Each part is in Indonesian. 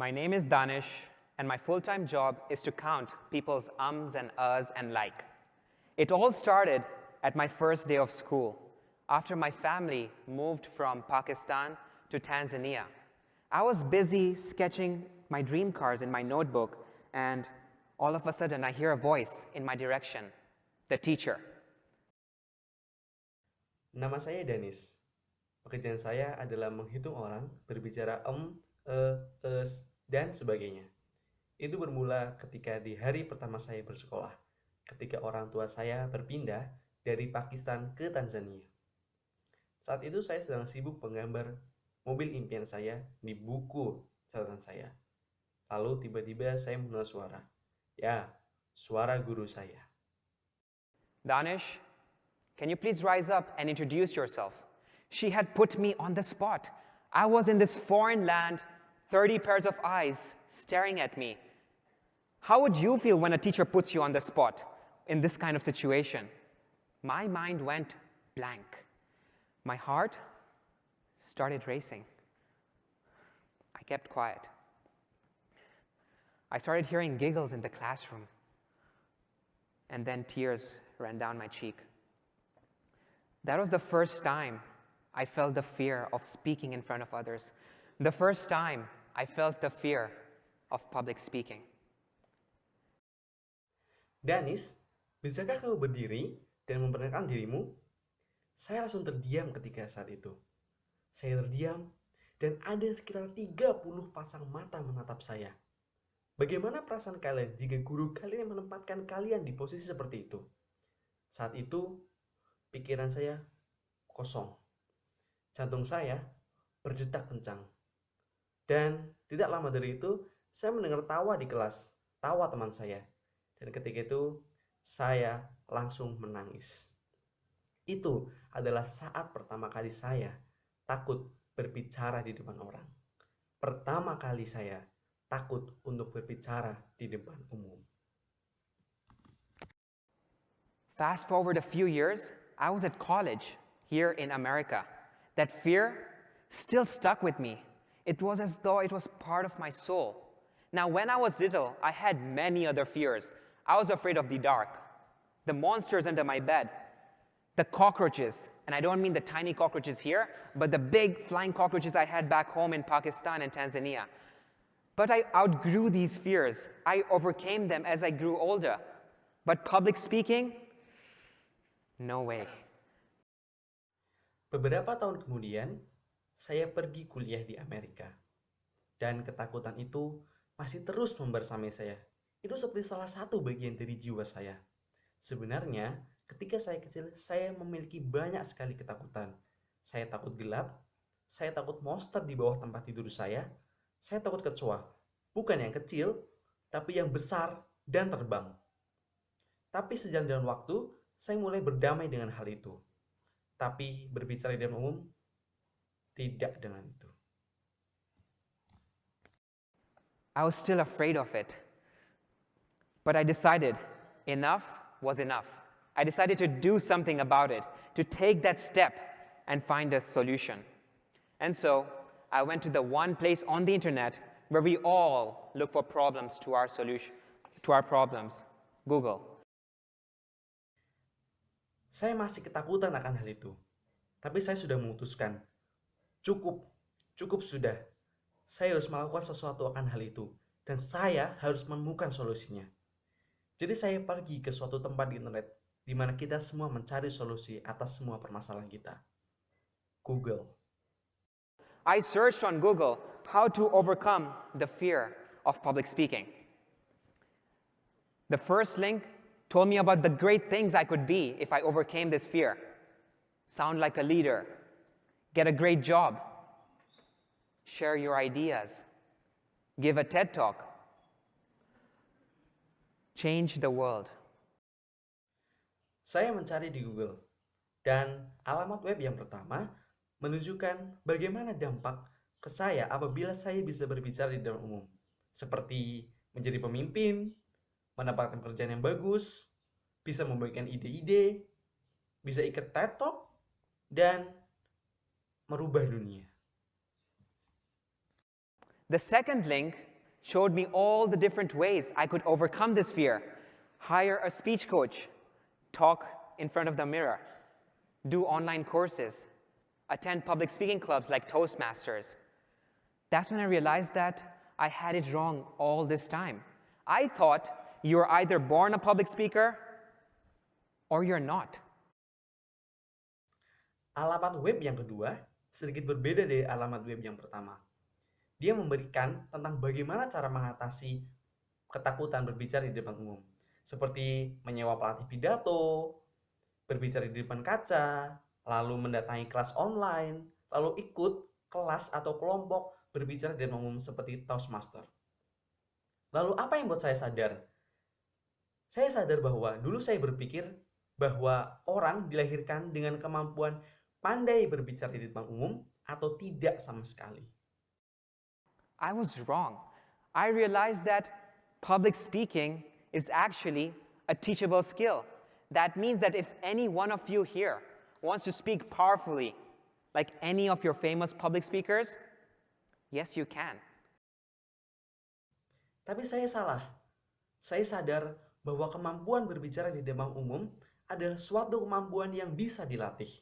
My name is Danish, and my full-time job is to count people's ums and uhs and like. It all started at my first day of school, after my family moved from Pakistan to Tanzania. I was busy sketching my dream cars in my notebook, and all of a sudden I hear a voice in my direction, the teacher. Nama saya Danis. Pekerjaan saya adalah menghitung orang berbicara es, dan sebagainya. Itu bermula ketika di hari pertama saya bersekolah, ketika orang tua saya berpindah dari Pakistan ke Tanzania. Saat itu saya sedang sibuk menggambar mobil impian saya di buku catatan saya. Lalu tiba-tiba saya mendengar suara. Ya, suara guru saya. Danish, can you please rise up and introduce yourself? She had put me on the spot. I was in this foreign land, 30 pairs of eyes staring at me. How would you feel when a teacher puts you on the spot in this kind of situation? My mind went blank. My heart started racing. I kept quiet. I started hearing giggles in the classroom, and then tears ran down my cheek. That was the first time I felt the fear of speaking in front of others. The first time I felt the fear of public speaking. Danis, bisakah kamu berdiri dan memperkenalkan dirimu? Saya langsung terdiam ketika saat itu. Saya terdiam dan ada sekitar 30 pasang mata menatap saya. Bagaimana perasaan kalian jika guru kalian menempatkan kalian di posisi seperti itu? Saat itu, pikiran saya kosong. Jantung saya berdetak kencang. Dan tidak lama dari itu, saya mendengar tawa di kelas, tawa teman saya. Dan ketika itu, saya langsung menangis. Itu adalah saat pertama kali saya takut berbicara di depan orang. Pertama kali saya takut untuk berbicara di depan umum. Fast forward a few years, I was at college here in America. That fear still stuck with me. It was as though it was part of my soul. Now, when I was little, I had many other fears. I was afraid of the dark, the monsters under my bed, the cockroaches, and I don't mean the tiny cockroaches here, but the big flying cockroaches I had back home in Pakistan and Tanzania. But I outgrew these fears. I overcame them as I grew older. But public speaking? No way. Beberapa tahun kemudian, saya pergi kuliah di Amerika. Dan ketakutan itu masih terus membersamai saya. Itu seperti salah satu bagian dari jiwa saya. Sebenarnya, ketika saya kecil, saya memiliki banyak sekali ketakutan. Saya takut gelap, saya takut monster di bawah tempat tidur saya takut kecoa. Bukan yang kecil, tapi yang besar dan terbang. Tapi sejalan dengan waktu, saya mulai berdamai dengan hal itu. Tapi berbicara di depan umum, tidak dengan itu. I was still afraid of it. But I decided enough was enough. I decided to do something about it, to take that step and find a solution. And so I went to the one place on the internet where we all look for problems to our solution, to our problems, Google. Saya masih ketakutan akan hal itu. Tapi saya sudah memutuskan, cukup sudah. Saya harus melakukan sesuatu akan hal itu. Dan saya harus menemukan solusinya. Jadi saya pergi ke suatu tempat di internet di mana kita semua mencari solusi atas semua permasalahan kita. Google. I searched on Google how to overcome the fear of public speaking. The first link told me about the great things I could be if I overcame this fear. Sound like a leader, get a great job, share your ideas, give a TED Talk, change the world. Saya mencari di Google, dan alamat web yang pertama menunjukkan bagaimana dampak ke saya apabila saya bisa berbicara di depan umum. Seperti menjadi pemimpin, mendapatkan pekerjaan yang bagus, bisa membagikan ide-ide, bisa ikut TED Talk, dan merubah dunia. The second link showed me all the different ways I could overcome this fear. Hire a speech coach, talk in front of the mirror, do online courses, attend public speaking clubs like Toastmasters. That's when I realized that I had it wrong all this time. I thought you are either born a public speaker or you're not. Alamat web yang kedua sedikit berbeda dari alamat web yang pertama. Dia memberikan tentang bagaimana cara mengatasi ketakutan berbicara di depan umum. Seperti menyewa pelatih pidato, berbicara di depan kaca, lalu mendatangi kelas online, lalu ikut kelas atau kelompok berbicara di depan umum seperti Toastmaster. Lalu apa yang buat saya sadar? Saya sadar bahwa dulu saya berpikir bahwa orang dilahirkan dengan kemampuan pandai berbicara di depan umum atau tidak sama sekali. I was wrong. I realized that public speaking is actually a teachable skill. That means that if any one of you here wants to speak powerfully, like any of your famous public speakers, yes, you can. Tapi saya salah. Saya sadar bahwa kemampuan berbicara di depan umum adalah suatu kemampuan yang bisa dilatih.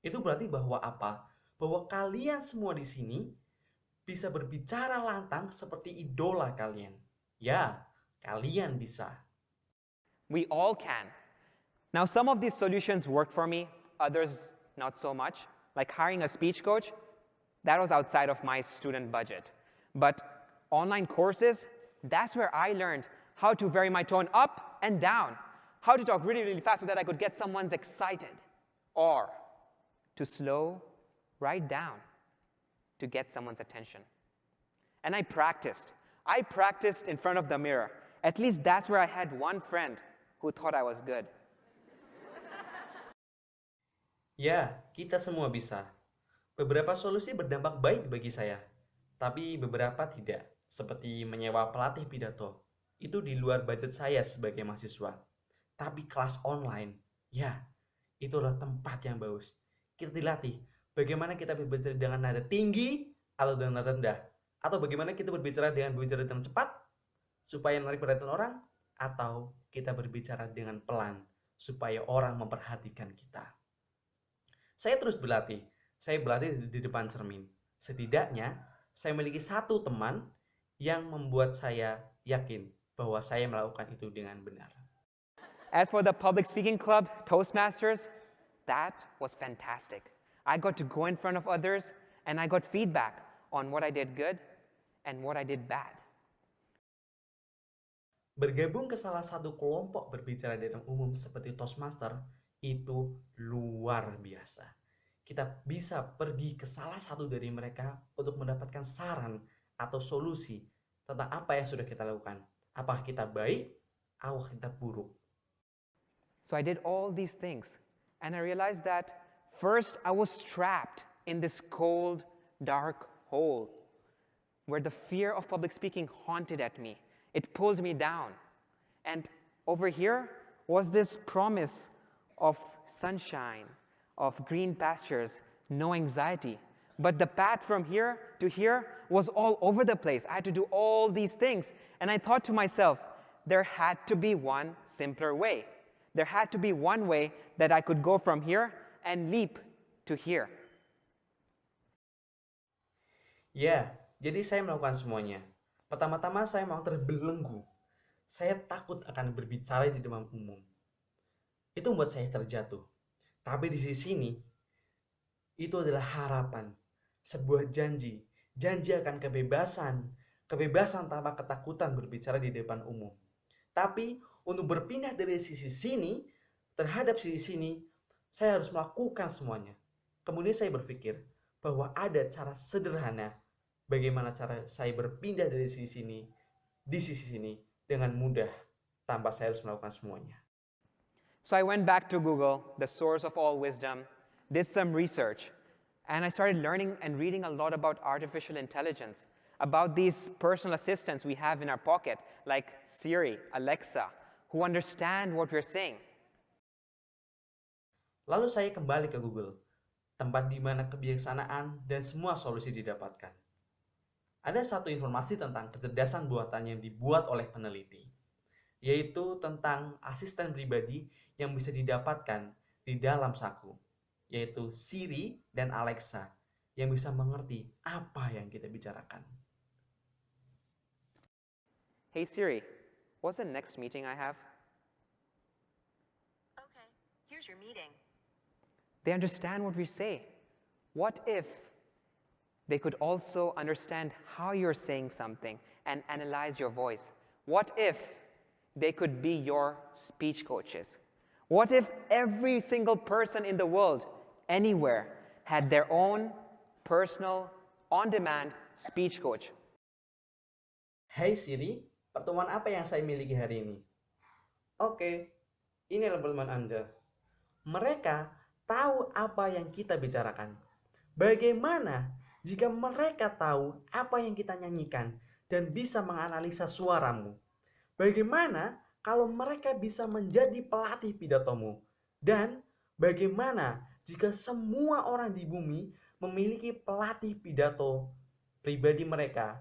Itu berarti bahwa apa? Bahwa kalian semua di sini bisa berbicara lantang seperti idola kalian. Ya, kalian bisa. We all can. Now, some of these solutions worked for me, others not so much. Like hiring a speech coach, that was outside of my student budget. But online courses, that's where I learned how to vary my tone up and down, how to talk really, really fast so that I could get someone excited, or to slow right down to get someone's attention. And I practiced. I practiced in front of the mirror. At least that's where I had one friend who thought I was good. Ya, kita semua bisa. Beberapa solusi berdampak baik bagi saya, tapi beberapa tidak, seperti menyewa pelatih pidato. Itu di luar budget saya sebagai mahasiswa. Tapi kelas online, ya, itu adalah tempat yang bagus. Kita dilatih bagaimana kita berbicara dengan nada tinggi atau dengan nada rendah, atau bagaimana kita berbicara dengan cepat supaya menarik perhatian orang, atau kita berbicara dengan pelan supaya orang memperhatikan kita. Saya terus berlatih. Saya berlatih di depan cermin. Setidaknya saya memiliki satu teman yang membuat saya yakin bahwa saya melakukan itu dengan benar. As for the public speaking club, Toastmasters, that was fantastic. I got to go in front of others and I got feedback on what I did good and what I did bad. Bergabung ke salah satu kelompok berbicara di depan umum seperti Toastmaster itu luar biasa. Kita bisa pergi ke salah satu dari mereka untuk mendapatkan saran atau solusi tentang apa yang sudah kita lakukan. Apakah kita baik atau kita buruk. So I did all these things and I realized that first I was trapped in this cold, dark hole where the fear of public speaking haunted at me. It pulled me down. And over here was this promise of sunshine, of green pastures, no anxiety. But the path from here to here was all over the place. I had to do all these things. And I thought to myself, there had to be one simpler way. There had to be one way that I could go from here and leap to here. Ya, jadi saya melakukan semuanya. Pertama-tama saya mau terbelenggu. Saya takut akan berbicara di depan umum. Itu membuat saya terjatuh. Tapi di sisi ini, itu adalah harapan. Sebuah janji. Janji akan kebebasan. Kebebasan tanpa ketakutan berbicara di depan umum. Tapi untuk berpindah dari sisi sini terhadap sisi sini, saya harus melakukan semuanya. Kemudian saya berpikir bahwa ada cara sederhana bagaimana cara saya berpindah dari sisi sini di sisi sini dengan mudah tanpa saya harus melakukan semuanya. So I went back to Google, the source of all wisdom, did some research, and I started learning and reading a lot about artificial intelligence, about these personal assistants we have in our pocket, like Siri, Alexa, who understand what we're saying. Lalu saya kembali ke Google, tempat di mana kebijaksanaan dan semua solusi didapatkan. Ada satu informasi tentang kecerdasan buatan yang dibuat oleh peneliti, yaitu tentang asisten pribadi yang bisa didapatkan di dalam saku, yaitu Siri dan Alexa yang bisa mengerti apa yang kita bicarakan. Hey Siri, what's the next meeting I have? Okay, here's your meeting. They understand what we say. What if they could also understand how you're saying something and analyze your voice? What if they could be your speech coaches? What if every single person in the world, anywhere, had their own personal, on-demand speech coach? Hai Siri, pertemuan apa yang saya miliki hari ini? Oke, ini adalah teman Anda. Mereka tahu apa yang kita bicarakan. Bagaimana jika mereka tahu apa yang kita nyanyikan dan bisa menganalisa suaramu? Bagaimana kalau mereka bisa menjadi pelatih pidatomu? Dan bagaimana jika semua orang di bumi memiliki pelatih pidato pribadi mereka